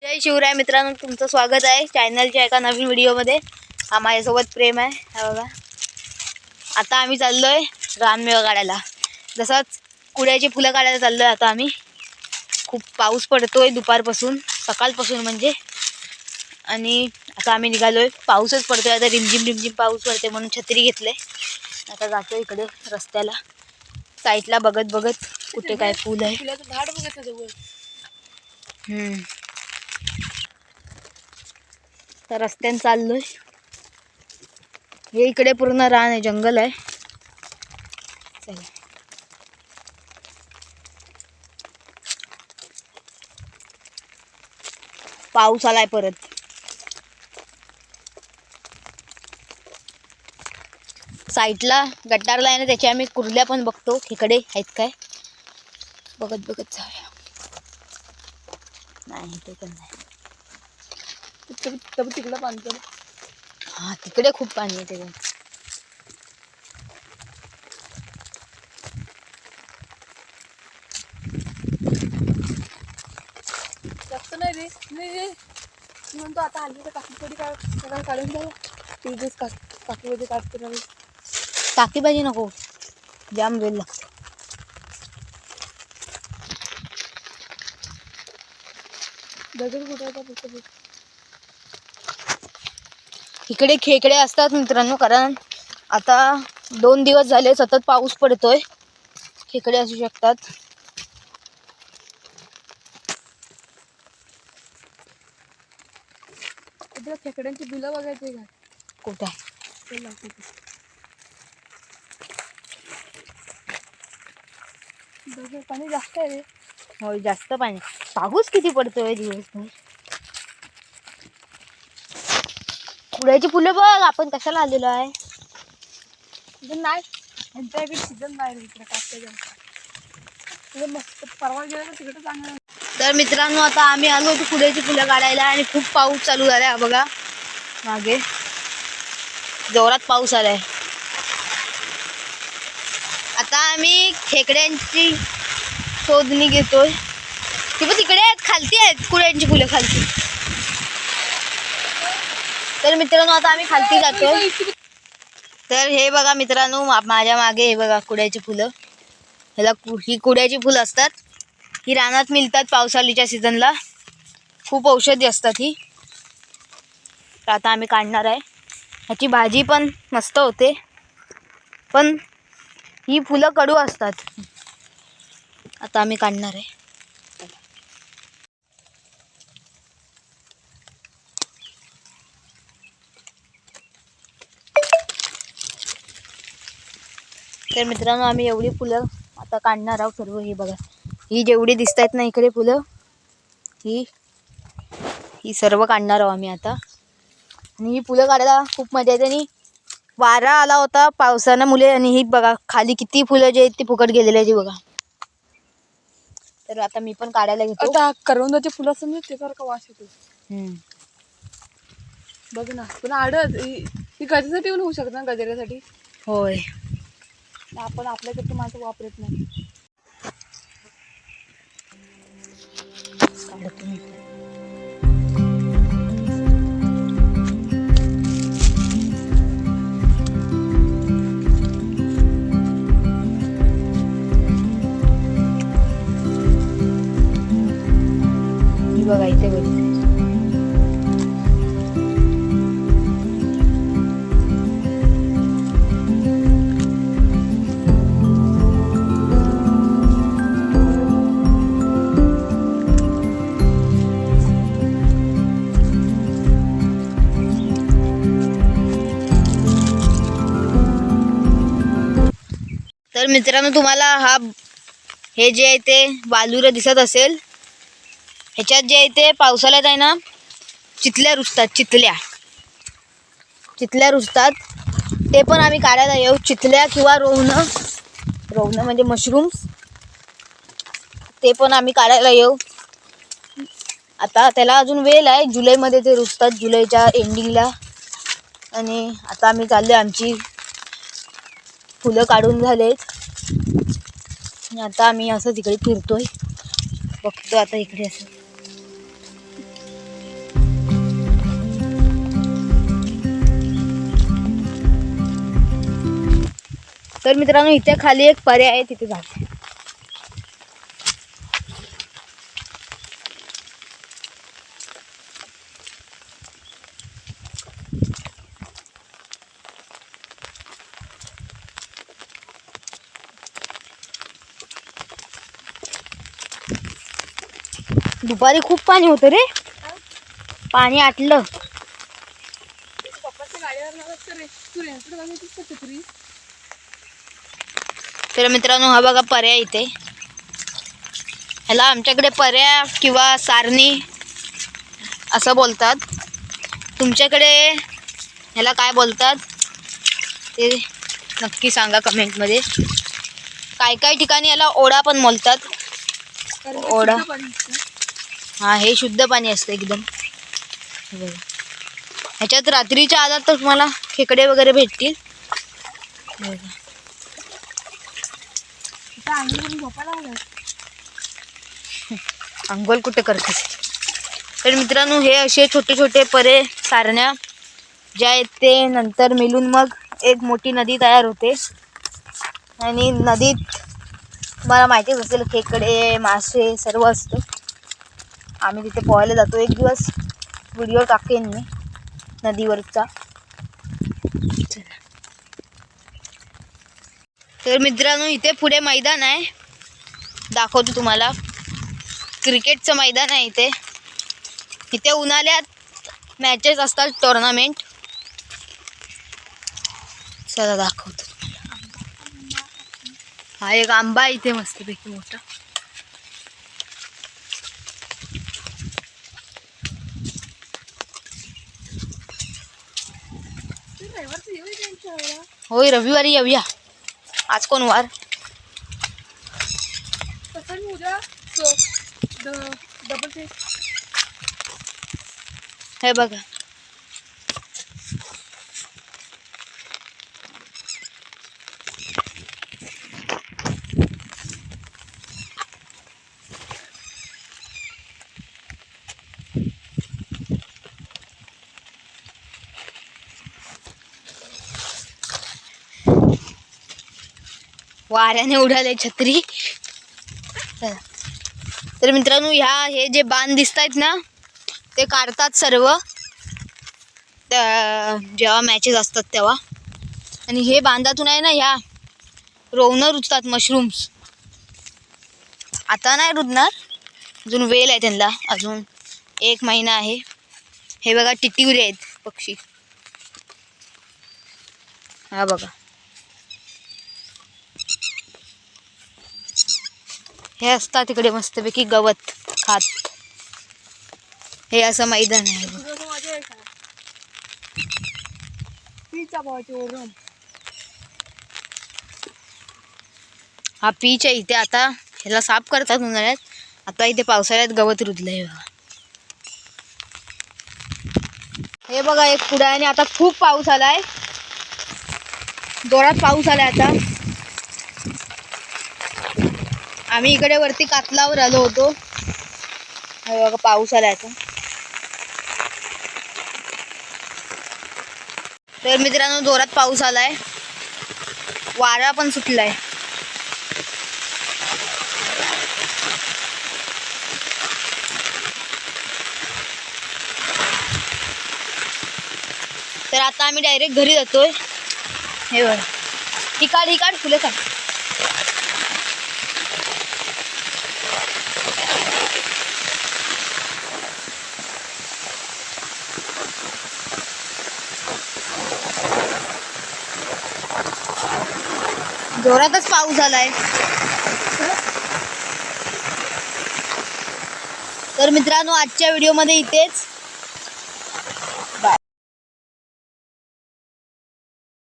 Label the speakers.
Speaker 1: जय शिवराय मित्रांनो, तुमचं स्वागत आहे चॅनलच्या एका नवीन व्हिडिओमध्ये। हा माझ्यासोबत प्रेम आहे। हा बघा, आता आम्ही चाललोय रानमेवा काढायला। जसंच कुड्याची फुलं काढायला चाललोय आता आम्ही। खूप पाऊस पडतोय दुपारपासून, सकाळपासून म्हणजे। आणि आता आम्ही निघालोय, पाऊसच पडतोय आता, रिमझिम रिमझिम पाऊस पडते म्हणून छत्री घेतले। आता जातोय इकडे रस्त्याला, साईडला बघत बघत कुठे काय फुल आहे।
Speaker 2: फुलाचं झाड बघत जवळ।
Speaker 1: तर रस्त्याने चाललोय। हे इकडे पूर्ण रान आहे, जंगल आहे। चला, पाऊस आलाय परत। साईडला गटारला आहे ना, त्याच्या आम्ही कुर्ल्या पण बघतो, इकडे आहेत काय बघत बघत जाऊया। नाही ते पण नाही,
Speaker 2: तिकडं पाणी।
Speaker 1: हा तिकडे खूप पाणी आहे तेव्हा।
Speaker 2: जास्त नाही रे, नाही म्हणतो आता आली तर काकीकडे काय काढून द्या। तुझेच काकीमध्ये काढते ना,
Speaker 1: टाकी भाजी नको, जाम वेळ लागतो।
Speaker 2: दगड कुठे
Speaker 1: इकडे खेकडे असतात मित्रांनो, कारण आता 2 दिवस झाले सतत पाऊस पडतोय। खेकडे असू शकतात।
Speaker 2: इकडे खेकड्यांची बिलं बघायची का?
Speaker 1: कुठे
Speaker 2: पाणी जास्त आहे रे।
Speaker 1: होय, जास्त पाणी। पाऊस किती पडतोय दिवसभर। कुड्याची फुलं बघ, आपण कशाला आलेलो आहे।
Speaker 2: सीझन नाही, यांच्या इकडे सीझन नाही इकडे कापसाचा। तिकडे मस्त परवा गेला तर तिकडे चांगलं।
Speaker 1: तर मित्रांनो, आता आम्ही आलो होतो कुड्याची फुलं काढायला आणि खूप पाऊस चालू झालाय। हा बघा, मागे जोरात पाऊस आलाय। आता आम्ही खेकड्यांची शोधणी घेतोय। ती पण तिकडे आहेत, खालती आहेत कुड्यांची फुलं खालती। तर मित्रांनो, आता आम्ही खालती जातोय। तर हे बघा मित्रांनो, माझ्या मागे हे बघा कुड्याची फुलं। ह्याला ही कुड्याची फुलं असतात, ही रानात मिळतात पावसाळीच्या सीझनला। खूप औषधी असतात ही। तर आता आम्ही काढणार आहे। ह्याची भाजी पण मस्त होते, पण ही फुलं कडू असतात। आता आम्ही काढणार आहे। तर मित्रांनो, आम्ही एवढी फुलं आता काढणार आहोत सर्व। हे बघा, ही जेवढी दिसत आहेत ना इकडे फुलं, ही सर्व काढणार आहोत आम्ही आता। आणि ही फुलं काढायला खूप मजा येते। आणि वारा आला होता पावसाने मुले, आणि ही बघा खाली किती फुलं जे आहेत ती फुकट गेलेली आहे ती बघा। तर आता मी पण काढायला घेतो।
Speaker 2: आता करवंदाची फुलं समजा त्यासारखा वास येतो। बघ ना, पण आडत ही गजऱ्यासाठी पण होऊ शकत ना, गजऱ्यासाठी।
Speaker 1: होय,
Speaker 2: आपण आपल्याकडे माणसं वापरत नाही।
Speaker 1: काढतो मी। बघा इथे बघ, तर मित्रांनो, तुम्हाला हे जे आहे ते बालुरं दिसत असेल। ह्याच्यात जे आहे ते पावसाळ्यात आहे ना, चितल्या रुजतात। चितल्या रुजतात, ते पण आम्ही काढायला येऊ। चितल्या किंवा रोवणं म्हणजे मशरूम्स, ते पण आम्ही काढायला येऊ। आता त्याला अजून वेळ आहे, जुलैमध्ये ते रुजतात, जुलैच्या एंडिंगला। आणि आता आम्ही चालले, आमची फुलं काढून झालेत। आणि आता आम्ही असं तिकडे फिरतोय, बघतो आता इकडे असं। तर मित्रांनो इथे खाली एक पर्याय आहे, तिथे जाते. दुपारी खूप पाणी होतं रे, पाणी आटलं. तर मित्रांनो हा बघा पर्याय इथे. ह्याला आमच्याकडे पर्याय किंवा सारणी असं बोलतात. तुमच्याकडे ह्याला काय बोलतात ते नक्की सांगा कमेंटमध्ये. काय काय ठिकाणी याला ओढा पण बोलतात. ओढा. हा हे शुद्ध पाणी असतं एकदम. ह्याच्यात रात्रीच्या आधार तर तुम्हाला खेकडे वगैरे भेटतील. अंघोळ कुठे करतेस. तर मित्रांनो हे असे छोटे छोटे परे सारण्या ज्या आहेत ते नंतर मिळून मग एक मोठी नदी तयार होते. आणि नदीत तुम्हाला माहितीच असेल खेकडे मासे सर्व असतं. आम्ही तिथे पोहायला जातो. एक दिवस व्हिडिओ टाकेन मी नदीवरचा. तर मित्रांनो इथे पुढे मैदान आहे, दाखवतो तुम्हाला. क्रिकेटचं मैदान आहे इथे. इथे उन्हाळ्यात मॅचेस असतात, टुर्नामेंट. चला दाखवतो. हा एक आंबा आहे इथे मस्तपैकी मोठा. होय रविवारी येऊया. आज कोण वार. हे बघा वाऱ्याने उडाले छत्री. तर मित्रांनो हे जे बांध दिसत आहेत ना ते काढतात सर्व जेव्हा मॅचेस असतात तेव्हा. आणि हे बांधातून आहे ना ह्या रोवणं रुजतात मशरूम्स. आता नाही रुजणार, अजून वेल आहे त्यांना, अजून 1 महिना आहे. हे बघा टिटिवरे आहेत पक्षी. हा बघा हे असतात तिकडे मस्तपैकी गवत खात. हे असं मैदान आहे. हा पीच आहे इथे. आता ह्याला साफ करतात उन्हाळ्यात. आता इथे पावसाळ्यात गवत रुजलंय बघा. हे बघा एक पुढे आहे आणि आता खूप पाऊस आलाय, जोरात पाऊस आलाय आता. आम्ही इकडे वरती कातलावर आलो होतो. हे बघा पाऊस आलाय आता. तर मित्रांनो जोरात पाऊस आलाय, वारा पण सुटलाय. तर आता आम्ही डायरेक्ट घरी जातोय. हे बघ ही काढ फुलं काढ. जोरातच पाऊस झालाय. तर मित्रांनो आजच्या व्हिडिओमध्ये इथेच